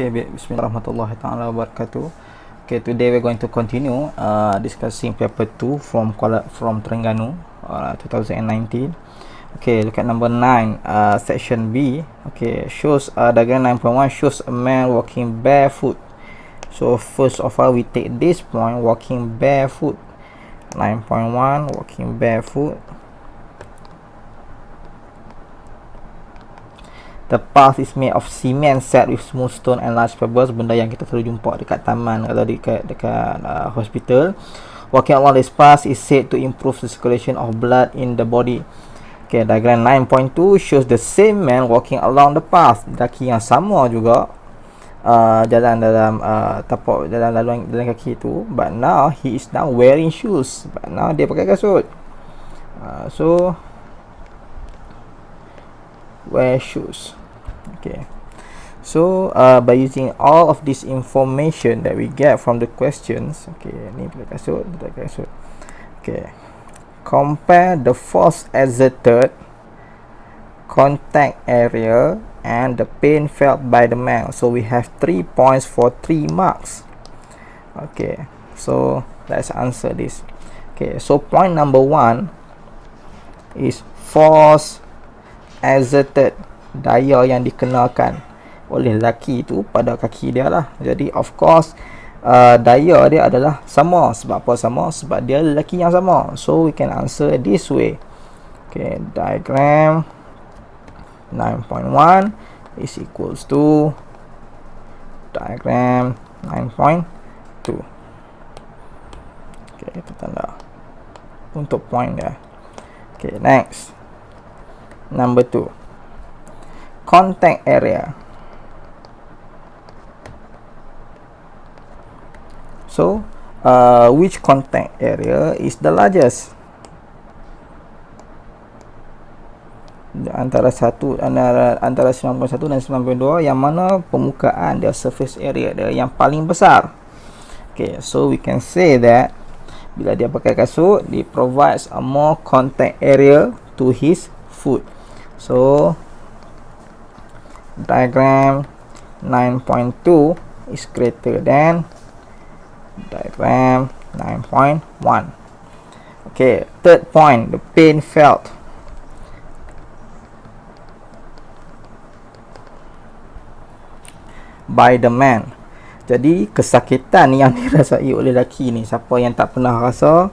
Okay, Bismillahirrahmanirrahim taala wabarakatuh. Okay, today we're going to continue discussing paper 2 from Terengganu 2019. Okay, look at number 9, section B. Okay, shows diagram 9.1 shows a man walking barefoot. So first of all, we take this point, walking barefoot. 9.1 walking barefoot. The path is made of cement set with smooth stone and large pebbles, benda yang kita selalu jumpa dekat taman atau dekat hospital. Walking along this path is said to improve the circulation of blood in the body. Okay, diagram 9.2 shows the same man walking along the path. Lelaki yang sama juga jalan dalam tapak jalan kaki itu, but now he is now wearing shoes. But now dia pakai kasut. So wear shoes. Okay, so by using all of this information that we get from the questions, okay, ni pakai kasut. Okay, compare the force exerted, contact area, and the pain felt by the man. So we have 3 points for 3 marks. Okay, so let's answer this. Okay, so point number 1 is force exerted, daya yang dikenakan oleh lelaki itu pada kaki dia lah. Jadi of course daya dia adalah sama. Sebab apa sama? Sebab dia lelaki yang sama. So we can answer this way. Okay, diagram 9.1 is equals to diagram 9.2. Okay, kita tanda untuk point dia. Okay, next, number 2, contact area. So which contact area is the largest? Antara 91 dan 92, yang mana permukaan dia, surface area dia yang paling besar. Okay, so we can say that bila dia pakai kasut, dia provides a more contact area to his foot. So diagram 9.2 is greater than diagram 9.1. Okay, third point, the pain felt. By the man. Jadi kesakitan yang dirasai oleh lelaki ni, siapa yang tak pernah rasa,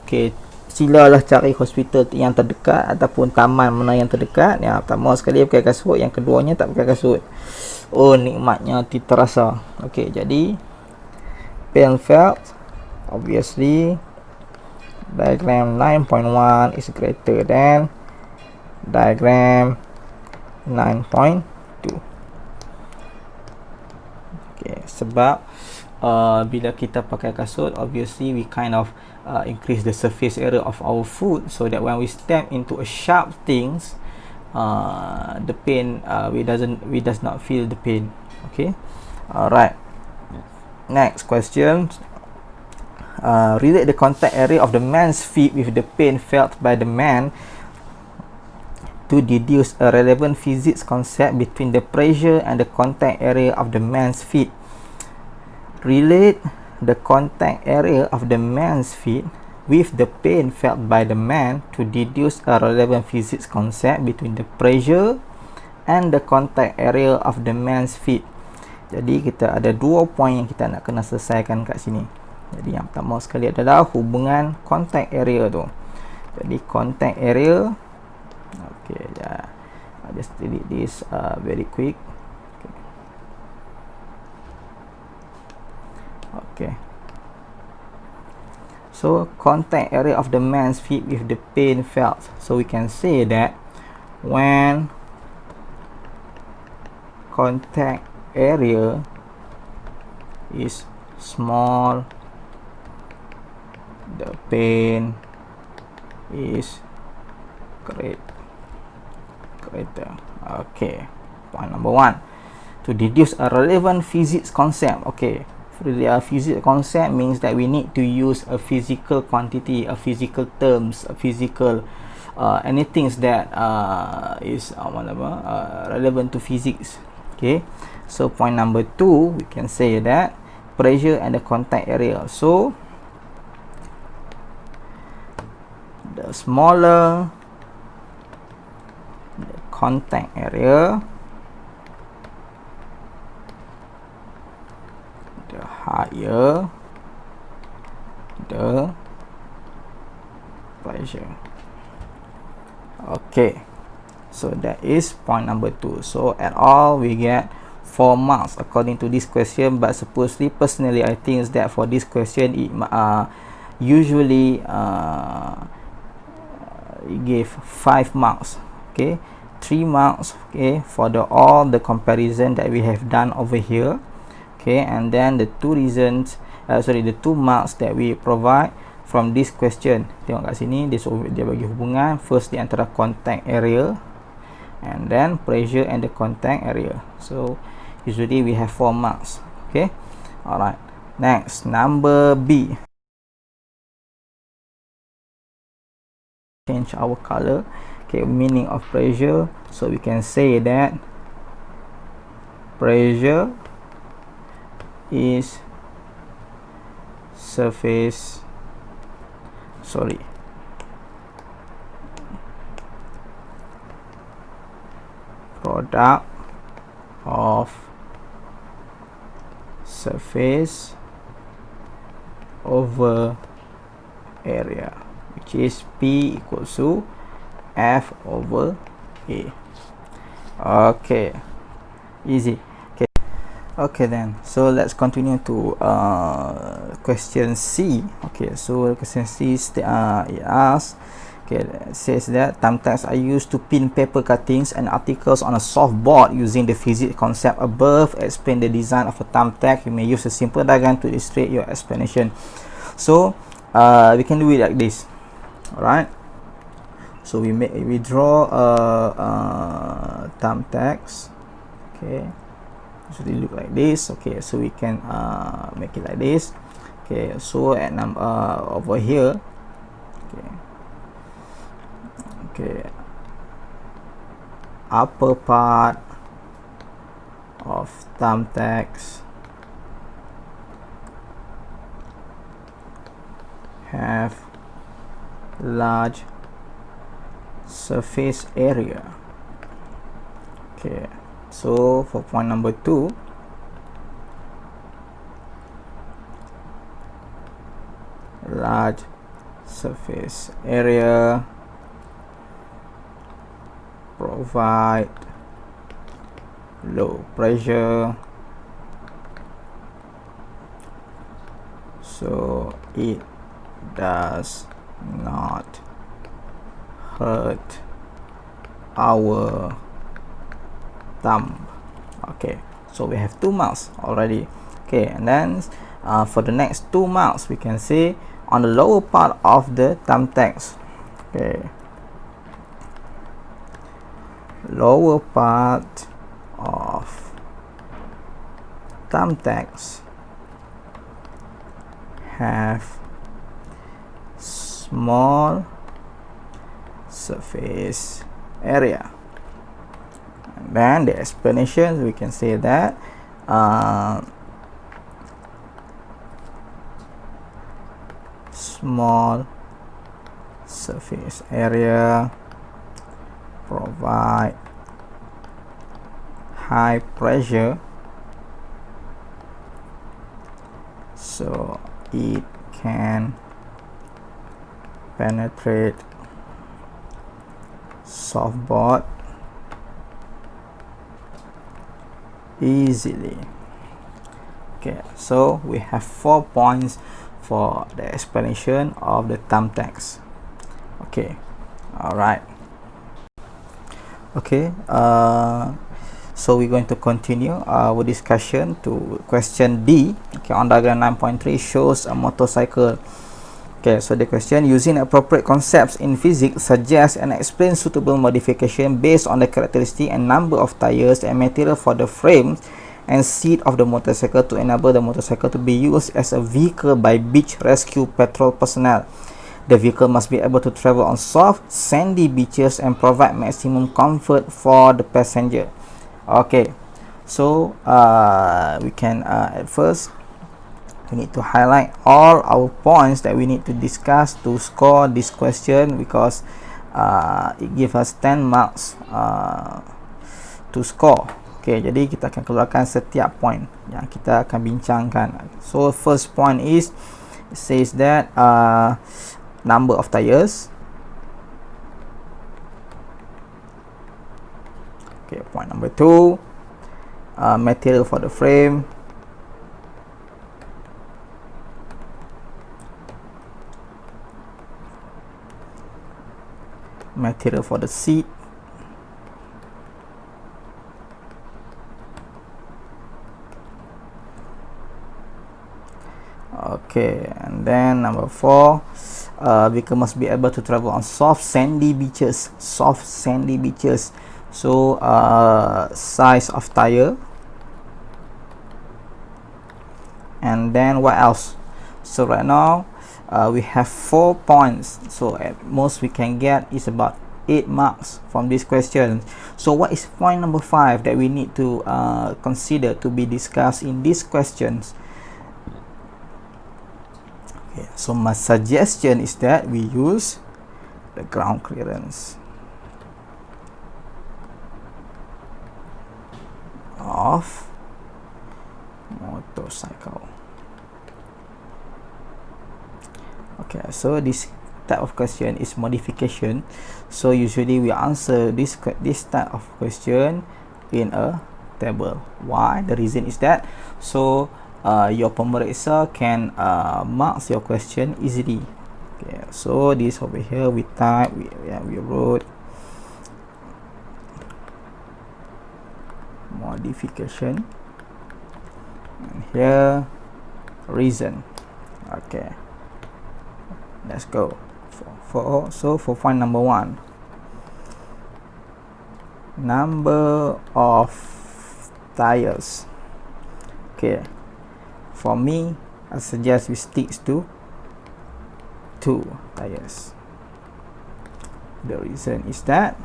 okay, silalah cari hospital yang terdekat ataupun taman mana yang terdekat. Yang pertama sekali pakai kasut, yang keduanya tak pakai kasut. Oh, nikmatnya terasa. Okay, jadi pain felt, obviously diagram 9.1 is greater than diagram 9.2. Okay, sebab bila kita pakai kasut, obviously we kind of increase the surface area of our foot, so that when we step into a sharp things, the pain we does not feel the pain. Okay, alright. Next question, relate the contact area of the man's feet with the pain felt by the man to deduce a relevant physics concept between the pressure and the contact area of the man's feet. Relate the contact area of the man's feet with the pain felt by the man to deduce a relevant physics concept between the pressure and the contact area of the man's feet. Jadi kita ada 2 poin yang kita nak kena selesaikan kat sini. Jadi yang pertama sekali adalah hubungan contact area tu. Jadi contact area, okay, I just delete this very quick. Okay. So contact area of the man's feet with the pain felt. So we can say that when contact area is small, the pain is greater. Okay, point number 1, to deduce a relevant physics concept. Okay, a physics concept means that we need to use a physical quantity, a physical terms, a physical anything that is relevant to physics. Okay, so point number 2, we can say that pressure and the contact area. So the smaller the contact area, the higher the pressure. Okay, so that is point number 2. So at all we get 4 marks according to this question, but supposedly, personally, I think is that for this question it usually it gave 5 marks. Okay, 3 marks, okay, for the all the comparison that we have done over here. Okay, and then the 2 reasons, the 2 marks that we provide from this question. Tengok kat sini, dia bagi hubungan first di antara contact area and then pressure and the contact area. So usually we have 4 marks. Okay, alright, next, number B. Change our color. Okay, meaning of pressure. So we can say that pressure is surface, product of surface over area, which is P equals to F over A. Okay, easy. Okay then, so let's continue to question C. Okay, so question C it asks, okay, it says that thumbtacks are used to pin paper cuttings and articles on a soft board using the physics concept above. Explain the design of a thumbtack. You may use a simple diagram to illustrate your explanation. So we can do it like this. Alright, so we draw thumbtacks. Okay, so they look like this. Okay, so we can make it like this. Okay, so at over here, okay, upper part of thumbtacks have large surface area. Okay, so for point number 2, large surface area provide low pressure, so it does not hurt our thumb. Okay, so we have 2 marks already. Okay, and then for the next 2 marks, we can say on the lower part of the thumbtacks. Okay, lower part of thumbtacks have small surface area. And then the explanation, we can say that small surface area provide high pressure, so it can penetrate softboard easily. Okay, so we have 4 points for the explanation of the thumbtacks. Okay, all right. Okay, so we're going to continue our discussion to question D. Okay, on diagram 9.3 shows a motorcycle. Okay, so the question, using appropriate concepts in physics, suggests and explains suitable modification based on the characteristic and number of tires and material for the frames and seat of the motorcycle to enable the motorcycle to be used as a vehicle by beach rescue patrol personnel. The vehicle must be able to travel on soft, sandy beaches and provide maximum comfort for the passenger. Okay, So we can at first we need to highlight all our points that we need to discuss to score this question, because it gives us 10 marks to score. Okay, jadi kita akan keluarkan setiap point yang kita akan bincangkan. So first point is, it says that number of tires. Okay, point number 2, material for the frame. Material for the seat. Okay, and then number 4, vehicle must be able to travel on soft sandy beaches. Soft sandy beaches. So size of tire. And then what else? So right now we have 4 points, so at most we can get is about 8 marks from this question. So what is point number 5 that we need to consider to be discussed in these questions? Okay, so my suggestion is that we use the ground clearance of motorcycle. Okay, so this type of question is modification. So usually we answer this type of question in a table. Why? The reason is that so your pemeriksa can mark your question easily. Okay, so this over here we type, we wrote modification, and here reason. Okay, let's go for point number 1, number of tires. Okay, for me I suggest we stick to 2 tires. The reason is that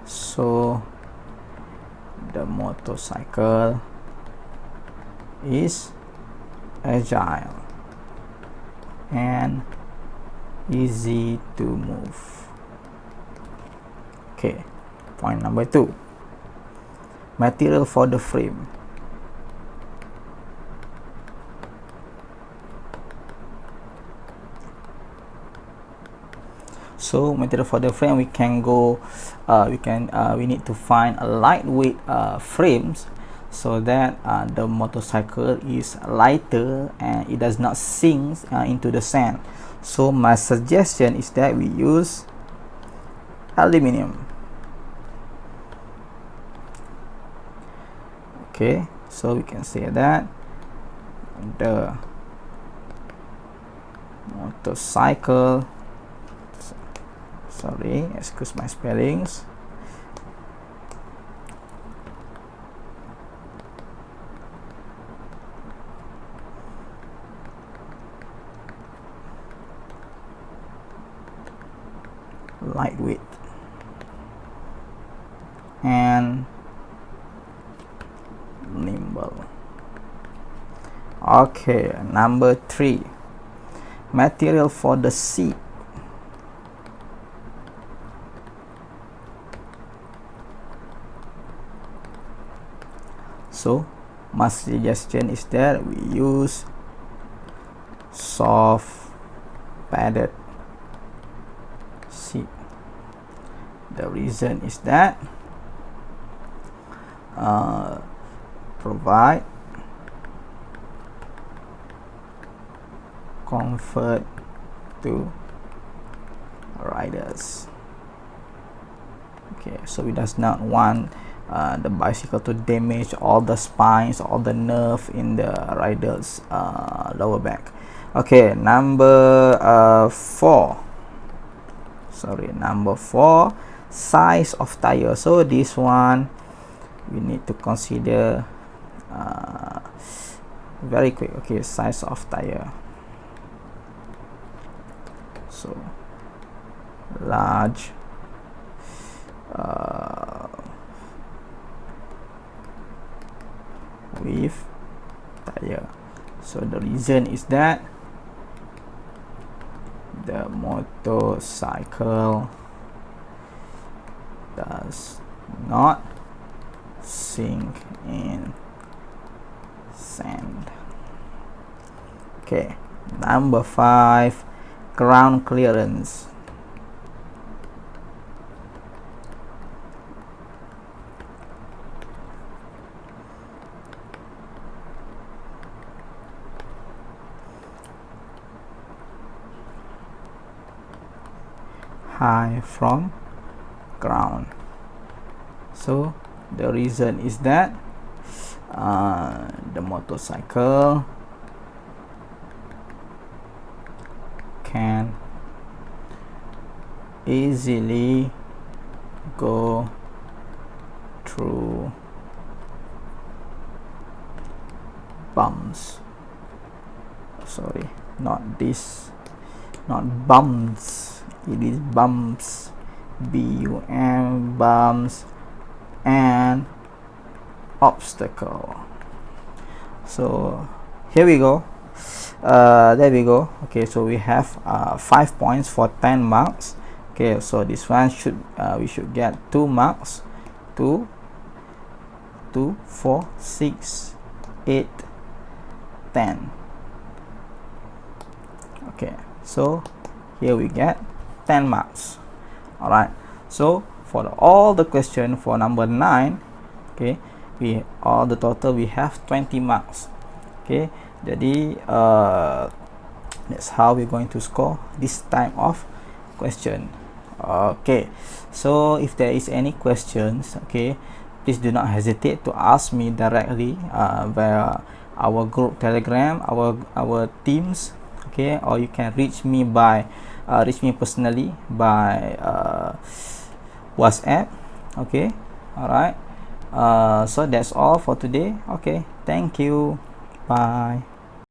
so the motorcycle is agile and easy to move. Okay, point number 2, material for the frame. So material for the frame, we can go we need to find a lightweight frames, so that the motorcycle is lighter and it does not sink into the sand. So my suggestion is that we use aluminium. Okay, so we can say that the motorcycle, sorry, excuse my spellings, lightweight and nimble. Okay, number 3, material for the seat. So my suggestion is that we use soft padded seat. The reason is that provide comfort to riders. Okay, so we does not want the bicycle to damage all the spines, all the nerve in the rider's lower back. Okay, number 4, size of tire. So this one we need to consider very quick. Okay, size of tire. So large, with tire. So the reason is that the motorcycle does not sink in sand. Okay, number 5, ground clearance. High from ground. So the reason is that the motorcycle can easily go through bumps. Sorry, not this, not bumps, it is bumps, B-U-M, bumps, and obstacle. So here we go. There we go. Okay, so we have 5 points for 10 marks. Okay, so this one should we should get 2 marks. 2, 4, 6, 8, 10. Okay, so here we get 10 marks. All right, so for all the question for number 9, okay, we all the total we have 20 marks. Okay, jadi that's how we're going to score this type of question. Okay, so if there is any questions, okay, please do not hesitate to ask me directly via our group Telegram, our teams, okay, or you can reach me personally by WhatsApp. Okay, all right. So that's all for today. Okay, thank you. Bye.